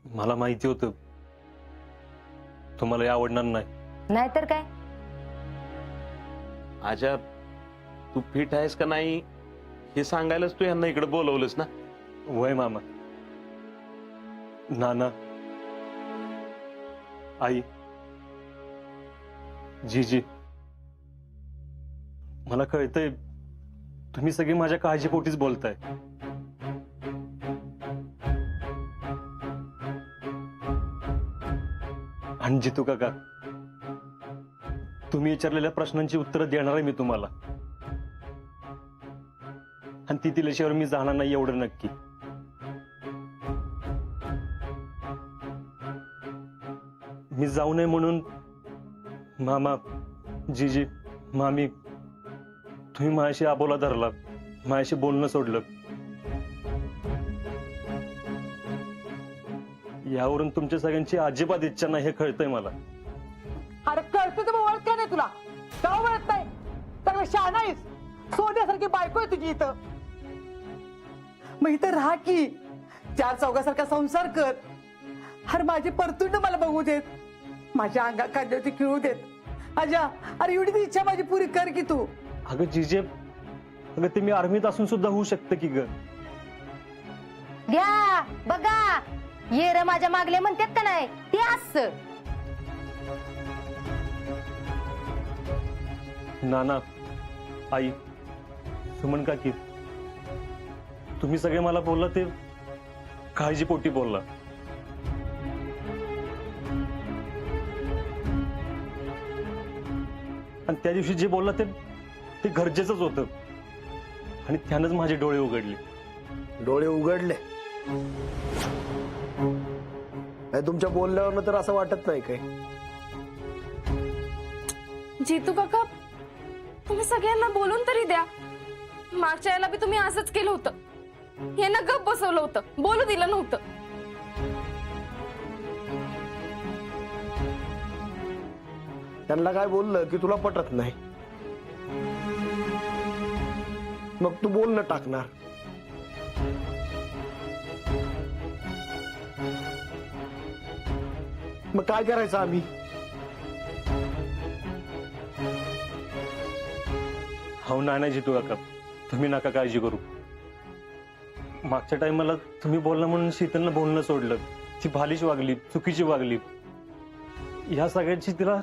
मला माहिती होतं तुम्हाला हे आवडणार नाही. नाहीतर काय. आजा तू फिट आहेस का नाही हे सांगायलाच तू यांना इकडे बोलवलंस ना. वय मामा, नाना, आई, जीजी, मला कळतंय तुम्ही सगळी माझ्या काळजीपोटीच बोलताय. आणि जितू काका, तुम्ही विचारलेल्या प्रश्नांची उत्तरं देणार आहे मी तुम्हाला, आणि ती दिल्याशिवाय मी जाणार नाही एवढं नक्की. मी जाऊ नये म्हणून मामा, जीजी, मामी, तुम्ही माझ्याशी आबोला धरला, माझ्याशी बोलणं सोडलं. यावरून तुमच्या सगळ्यांची अजिबात इच्छा नाही हे कळतंय मला. अरे कळतं तर ओळख काय नाही तुला, का ओळख नाही तर शहा नाहीस. सोन्यासारखी बायको आहे तुझी इथं. मग इथं राहा की, चार चौघासारखा संसार कर. अरे माझी परतून मला बघू देत, माझ्या अंगा खांद्यावरती खेळू देत. आजा अरे एवढी ती इच्छा माझी पुरी कर की तू. अगं जीजे, अगं ते मी आर्मीत असून सुद्धा होऊ शकतं की ग. घ्या बघा, ये रे माझ्या मागले म्हणतात का नाही ते असं. नाना, आई, सुमन काकी, तुम्ही सगळे मला बोलला ते काळजीपोटी बोलला. आणि त्या दिवशी जे बोलला ते गरजेचंच होतं, आणि त्यानंच माझे डोळे उघडले. डोळे उघडले नाही तुमच्या बोलण्यावरनं तर असं वाटत नाही काय. जितू काका, तुम्ही सगळ्यांना बोलून तरी द्या. मागच्या याला बी तुम्ही असंच केलं होतं. यांना गप बसवलं होतं, बोलू दिलं नव्हतं. त्यांना काय बोललं की तुला पटत नाही, मग तू बोलणं टाकणार. मग काय करायचं आम्ही. हो नाही जितू काका, तुम्ही नका काळजी करू. मागच्या टाइमला तुम्ही बोलला म्हणून शीतलनं बोलणं सोडलं. ती भालीच वागली, चुकीची वागली. ह्या सगळ्यांची तिला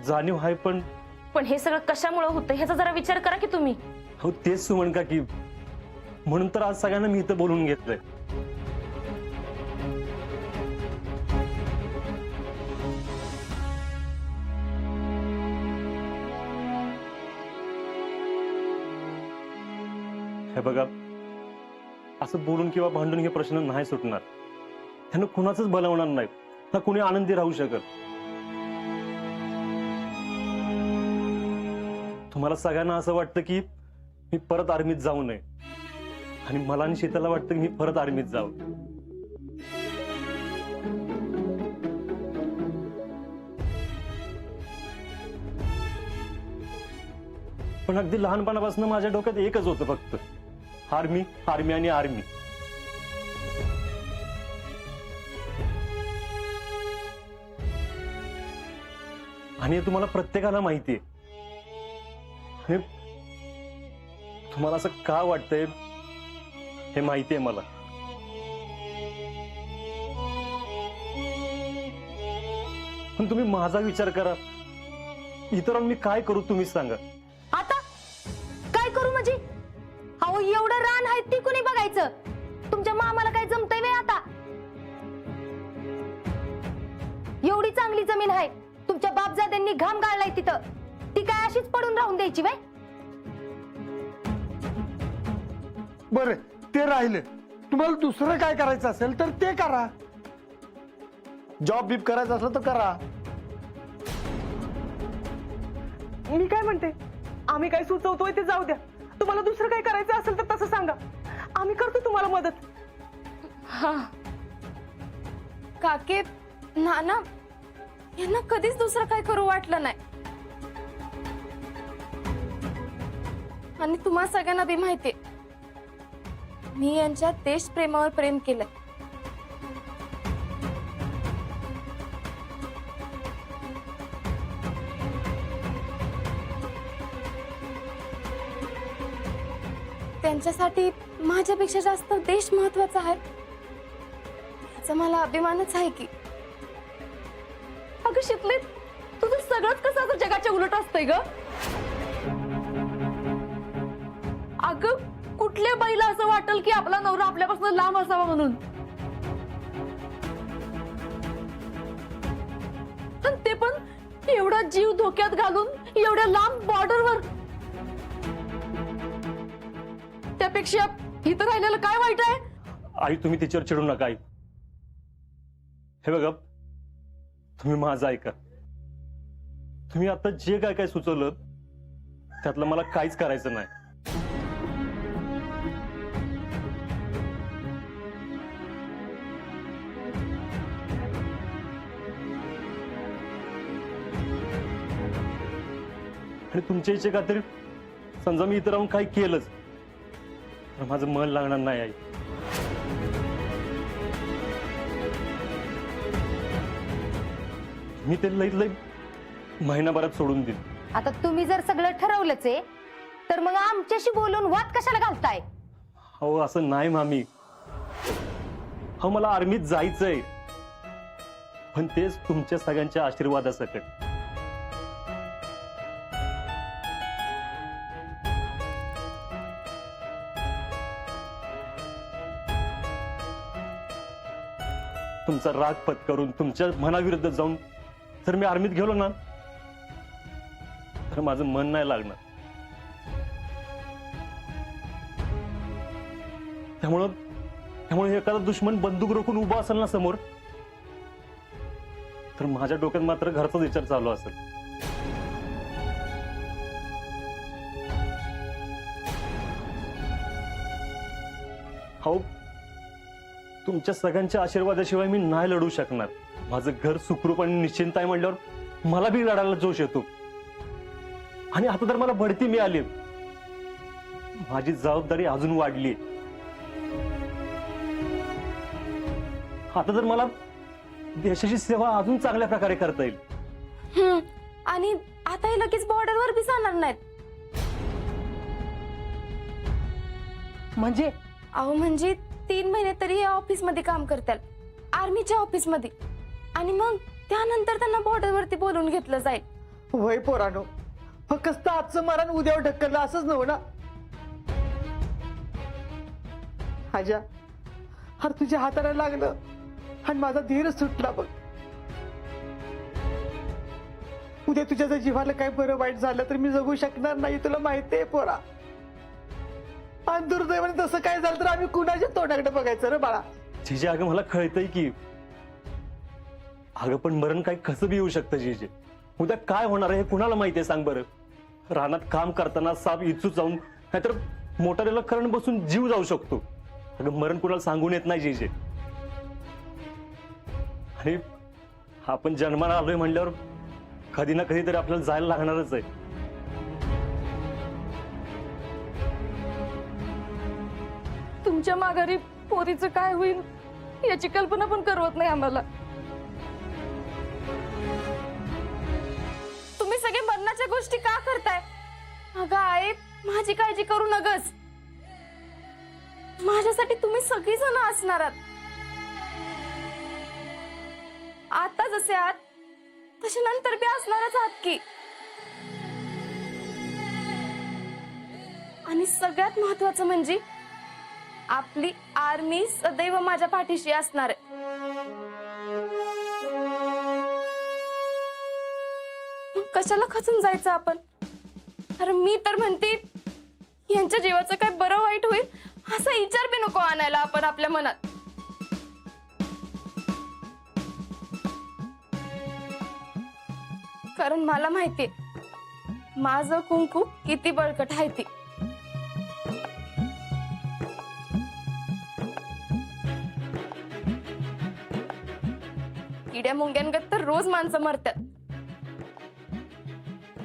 जाणीव आहे, पण हे सगळं कशामुळे होतं ह्याचा जरा विचार करा की तुम्ही. हो तेच सुमन काकी, म्हणून तर आज सगळ्यांना मी इथं बोलून घेतलंय. हे बघा, असं बोलून किंवा भांडून हे प्रश्न नाही सुटणार. त्यानं कुणाचंच भलं होणार नाही ना, कुणी आनंदी राहू शकत. तुम्हाला सगळ्यांना असं वाटतं की मी परत आर्मीत जाऊ नये, आणि मला आणि शीतलला वाटतं की मी परत आर्मीत जावं. पण अगदी लहानपणापासून माझ्या डोक्यात एकच होतं फक्त, आर्मी, आर्मी आणि आर्मी. आणि हे तुम्हाला प्रत्येकाला माहितीये. हे तुम्हाला असं का वाटतंय हे माहितीये मला. पण तुम्ही माझा विचार करा. इतरांना मी काय करू तुम्ही सांगा. आता काय करू म्हणजे? अहो एवढं रान आहे ती कोणी बघायचं? तुमच्या मामाला काय जमतंय वे आता? एवढी चांगली जमीन आहे, तुमच्या बापजाद्यांनी घाम गाळलाय तिथं, ती काय अशीच पडून राहून द्यायची वय? बरं ते राहिलं, तुम्हाला दुसरं काय करायचं असेल तर ते करा. जॉब बीब करायचं असलं तर करा. मी काय म्हणते, आम्ही काय सुचवतोय ते जाऊ द्या. तुम्हाला दुसरं काय करायचं असेल तर तसं सांगा, आम्ही करतो तुम्हाला मदत. हा काके, नाना, यांना कधीच दुसरं काय करू वाटलं नाही. आणि तुम्हा सगळ्यांना बी माहितीये, मी यांच्या देशप्रेमावर प्रेम केलंय. त्यांच्यासाठी माझ्यापेक्षा जास्त देश महत्वाचा आहे याचा मला अभिमानच आहे की. अगं शिकले, तुझं सगळंच कसं असं जगाच्या उलट असतंय ग. अगं कुठल्या बाईला असं वाटेल की आपला नवरा आपल्यापासून लांब असावा म्हणून. पण ते पण एवढा जीव धोक्यात घालून एवढ्या लांब बॉर्डरवर. त्यापेक्षा इथं राहिलेलं काय वाईट आहे. आई तुम्ही तिच्यावर चिडू नका आई. हे बघा, तुम्ही माझं ऐका. तुम्ही आता जे काय काय सुचवलं त्यातलं मला काहीच करायचं नाही. आणि तुमच्या इच्छे खातीर समजा मी इथं राहून काही केलंच तर माझं मन लागणार नाही आई. मी ते लईत लई महिनाभरात सोडून देईन. आता तुम्ही जर सगळं ठरवलंच आहे तर मग आमच्याशी बोलून वाद कशाला घालताय. हो असं नाही मामी. हो मला आर्मीत जायचंय, पण तेच तुमच्या सगळ्यांच्या आशीर्वादासकट. तुमचा राग पत्करून तुमच्या मनाविरुद्ध जाऊन जर मी आर्मीत गेलो ना तर माझं मन नाही लागणार. त्यामुळे एखादा दुश्मन बंदूक रोखून उभा असेल ना समोर तर माझ्या डोक्यात मात्र घरचाच विचार चालू असेल. हो तुमच्या सगळ्यांच्या आशीर्वादाशिवाय मी नाही लढू शकणार. माझं घर सुखरूप आणि निश्चिंत आहे म्हटल्यावर मला बी लढायला जोश येतो. आणि आता तर मला बढती मिळाली, माझी जबाबदारी अजून वाढली. आता तर मला देशाची सेवा अजून चांगल्या प्रकारे करता येईल. आणि आता हे लगेच बॉर्डरवर बी जाणार नाहीत. म्हणजे अहो म्हणजे 3 महिने तरी या ऑफिस मध्ये काम करतात, आर्मीच्या ऑफिस मध्ये. आणि मग त्यानंतर त्यांना बॉर्डरवरती बोलून घेतलं जाईल. वय पोरानो, फक्त आजचं मरण उद्यावर ढकललं असंच नव्ह ना. आजा, अरे तुझ्या हाताला लागलं आणि माझा धीर सुटला बघ. उद्या तुझ्या जर जीवाला काय बरं वाईट झालं तर मी जगू शकणार नाही, तुला माहितीये पोरा. आणि दुर्दैवाने तसं काय झालं तर आम्ही कुणाच्या तोंडाकडे बघायचं रे बाळा. जिजे अगं मला कळतंय की अगं पण मरण काय कसं बी येऊ शकतं जिजे. उद्या काय होणार आहे हे कुणाला माहितीये सांग बरं. रानात काम करताना साप इचू जाऊन नाहीतर मोटारीला करंट बसून जीव जाऊ शकतो. अगं मरण कुणाला सांगून येत नाही जिजे. आणि आपण जन्माला आलोय म्हणल्यावर कधी ना कधी तरी आपल्याला जायला लागणारच आहे. तुमच्या माघारी पोरीचं काय होईल याची कल्पना पण करवत नाही आम्हाला. तुम्ही सगळे मरणाच्या गोष्टी का करताय. अगं आई, माझी काळजी करू नगस. माझ्यासाठी तुम्ही सगळी जण असणार आहात. आता जसे आहात तसे नंतर बी असणारच आहात की. आणि सगळ्यात महत्वाचं म्हणजे आपली आर्मी सदैव माझ्या पाठीशी असणार आहे. मग कशाला खचून जायचं आपण. अरे मी तर म्हणते यांच्या जीवाचं काय बरं वाईट होईल असा विचार बी नको आणायला आपण आपल्या मनात. कारण मला माहितीये माझं कुंकू किती बळकट आहे ती. किड्या मुंग्यांगत तर रोज माणसं मरतात,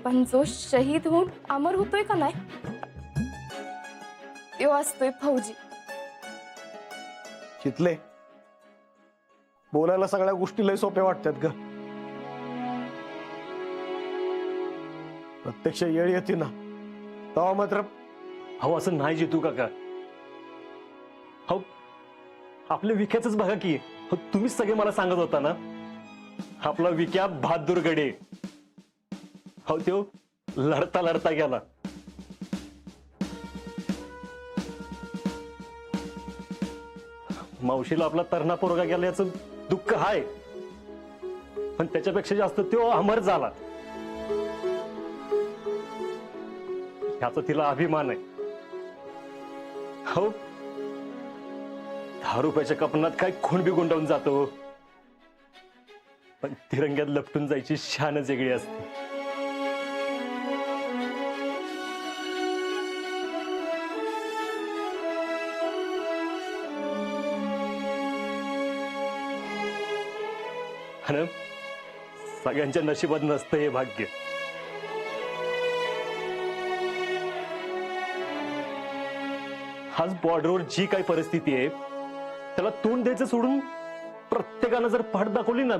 पण जो शहीद होऊन अमर होतोय का नाही तो असतोय फौजी. चितले, बोलायला सगळ्या गोष्टी लय सोप्या वाटतात ग. प्रत्यक्ष येळ येते ना तेव्हा मात्र अहो असं नाही जितू काका. हो आपल्या विक्याच बघा की. हो, तुम्हीच सगळे मला सांगत होता ना आपला विक्या बहादूर गडे. हो तो लढता लढता गेला. मावशीला आपला तरणा पोरगा गेला याचं दुःख आहे, पण त्याच्यापेक्षा जास्त तो अमर झाला ह्याचा तिला अभिमान आहे. हो 10 रुपयाच्या कपनात काय खून बी गुंडावून जातो, पण तिरंग्यात लपटून जायची शानच वेगळी असते. आणि सगळ्यांच्या नशिबात नसतं हे भाग्य. आज बॉर्डरवर जी काही परिस्थिती आहे त्याला तोंड द्यायचं सोडून प्रत्येकानं जर पाठ दाखवली ना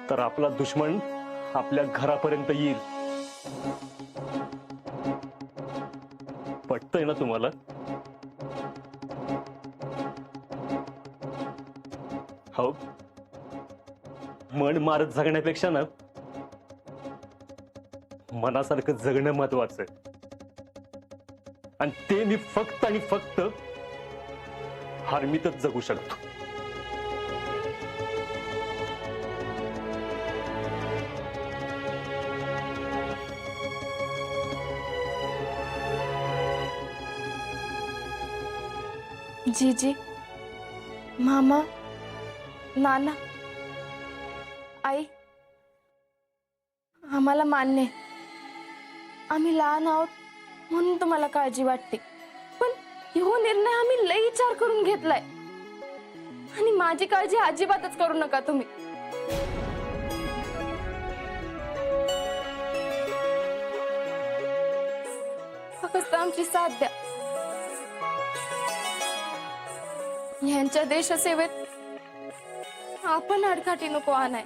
तर आपला दुश्मन आपल्या घरापर्यंत येईल. पटतंय ना तुम्हाला? हो मन मारत जगण्यापेक्षा ना मनासारखं जगणं महत्वाचं आहे, आणि ते मी फक्त आणि फक्त आर्मीतच जगू शकतो. जीजी, मामा, नाना, आई, आम्हाला मान्य आहे. आम्ही लहान आहोत म्हणून तुम्हाला काळजी वाटते, पण ह्यो निर्णय आम्ही लई विचार करून घेतलाय, आणि माझी काळजी अजिबातच करू नका तुम्ही. फक्त आमची साथ द्या. ह्यांच्या देशसेवेत आपण अडकाठी नको आणाय.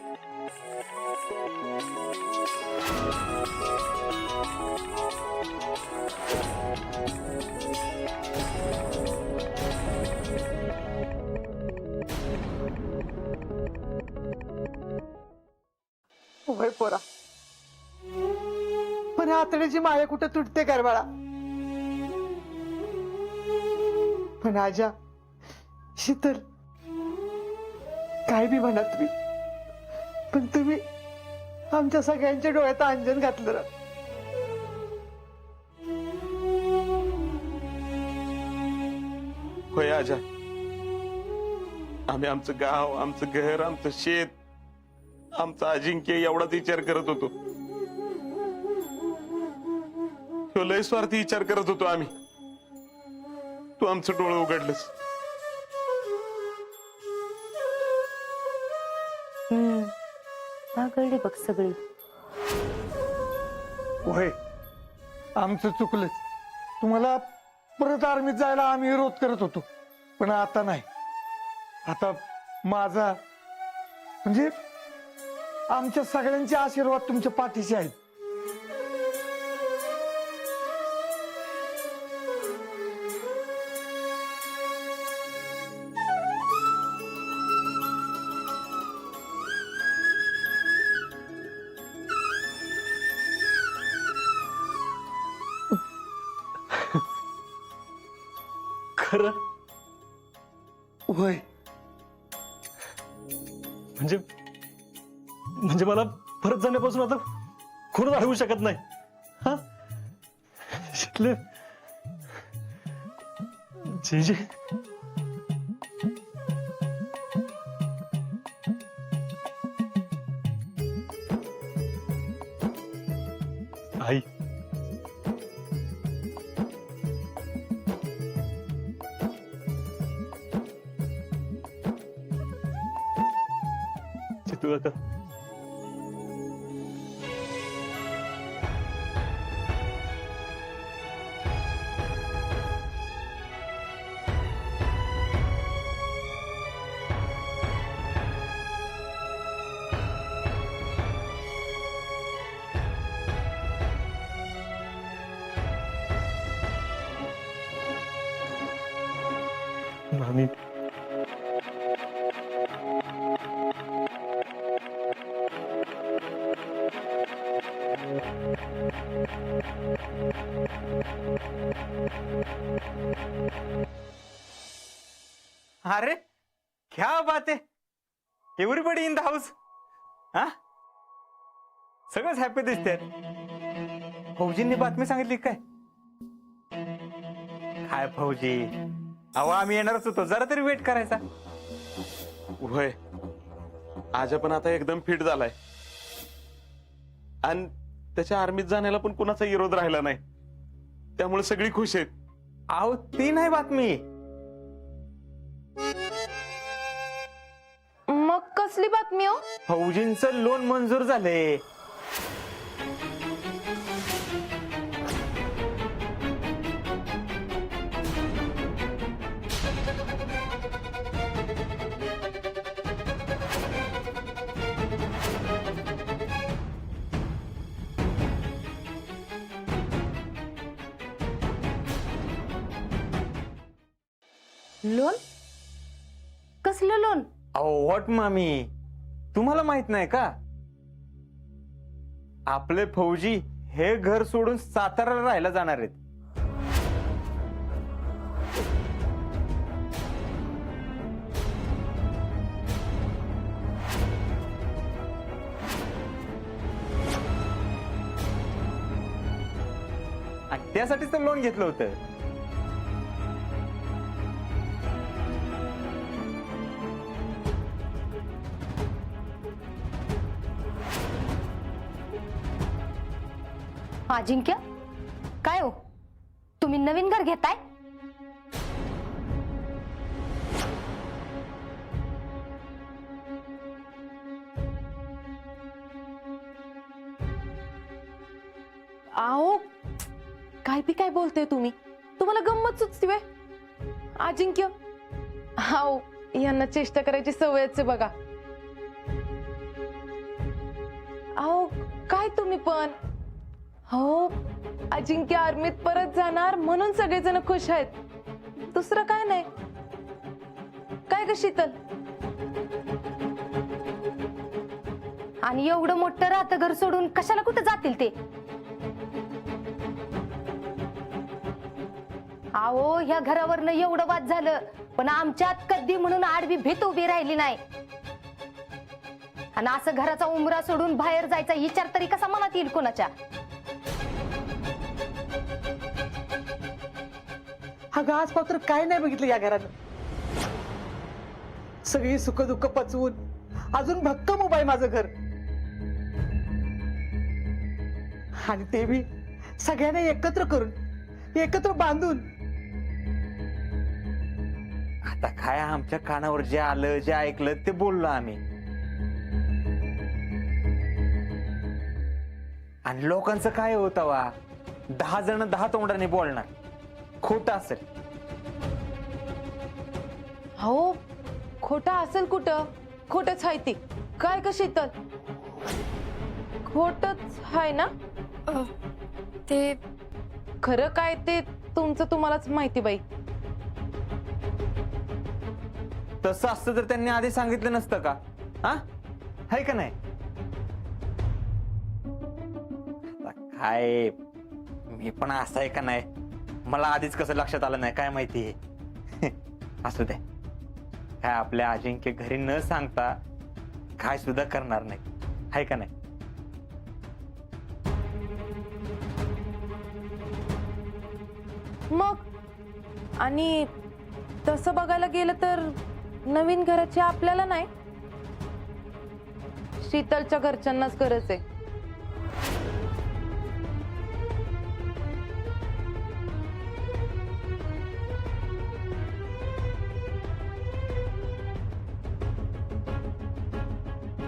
होय पोरा, पण आतड्याची माया कुठं तुटते करवाळा. पण आजा, शीतल, काय बी म्हणा तुम्ही, पण तुम्ही आमच्या सगळ्यांच्या डोळ्यात अंजन घातलं रा. होय आजा, आम्ही आमचं गाव, आमचं घर, आमचं शेत, आमचा अजिंक्य एवढाच विचार करत होतो. तो लय स्वार्थी विचार करत होतो आम्ही. तू आमचं डोळं उघडलंस. कळली बघ सगळी. होय आमचं चुकलंच. तुम्हाला परत आर्मीत जायला आम्ही विरोध करत होतो, पण आता नाही. आता माझा म्हणजे आमच्या सगळ्यांचे आशीर्वाद तुमच्या पाठीशी आहेत. खरं होय म्हणजे मला परत जाण्यापासून आता कोणच अडवू शकत नाही. हा शिकले जे जे आई, चितू काका, मामी अरे क्या बात आहे एव्हरीबडी इन द हाऊस. हा सगळंच हॅपी दिसते. फौजींनी बातमी सांगितली काय? काय फौजी, अहो आम्ही येणारच होतो, जरा तरी वेट करायचा. होय, आजा पण आता एकदम फिट झालाय आणि त्याच्या आर्मीत जाण्याला पण कुणाचा विरोध राहिला नाही, त्यामुळे सगळी खुश आहेत. अहो ती नाही बातमी. मग कसली बातमी हो? फौजींचं लोन मंजूर झाले. लोन? कसलं लोन? अहो व्हॉट मामी, तुम्हाला माहित नाही का? आपले फौजी हे घर सोडून साताऱ्याला राहायला जाणार आहेत. आणि त्यासाठीच तर लोन घेतलं होतं. अजिंक्य, काय हो, तुम्ही नवीन घर घेताय? आओ काय बी काय बोलते तुम्ही? तुम्हाला गंमत सुचते अजिंक्य? आओ यांना चेष्टा करायची सवयच आहे बघा. आओ काय तुम्ही पण? हो, अजिंक्य आर्मीत परत जाणार म्हणून सगळेजण खुश आहेत, दुसरं काय नाही. काय ग शीतल? आणि एवढं मोठं राहतं घर सोडून कशाला कुठं जातील ते? अहो ह्या घरावरनं एवढं वाद झालं, पण आमच्यात कधी म्हणून आडवी भीत उभी राहिली नाही. आणि असं घराचा उमरा सोडून बाहेर जायचा विचार तरी कसा मनात येईल कोणाच्या? अगं आजपासून काय नाही बघितलं या घरानं. सगळी सुख दुःख पचवून अजून भक्कम उभा आहे माझं घर. आणि ते बी सगळ्यांना एकत्र करून, एकत्र बांधून. आता काय आमच्या कानावर जे आलं, जे ऐकलं ते बोललो आम्ही. आणि लोकांचं काय होतं वा, 10 जण 10 तोंडाने बोलणार, खोटं असेल. हो खोटं असेल कुठं? खोटच आहे ती. काय ग शीतल, खोटच आहे ना? ते खरं काय ते तुमचं तुम्हालाच माहिती बाई. तसं असतं तर त्यांनी आधी सांगितलं नसतं का? हा आहे का नाही? काय मी पण असं आहे का नाही, मला आधीच कसं लक्षात आलं नाही काय माहिती. असू दे, काय आपल्या अजिंक्य घरी न सांगता काय सुद्धा करणार नाही, आहे का नाही? मग आणि तसं बघायला गेलं तर नवीन घराची आपल्याला नाही, शीतलच्या घरच्यांनाच गरज आहे.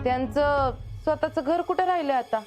त्यांचं स्वतःचं घर कुठं राहिलंय आता?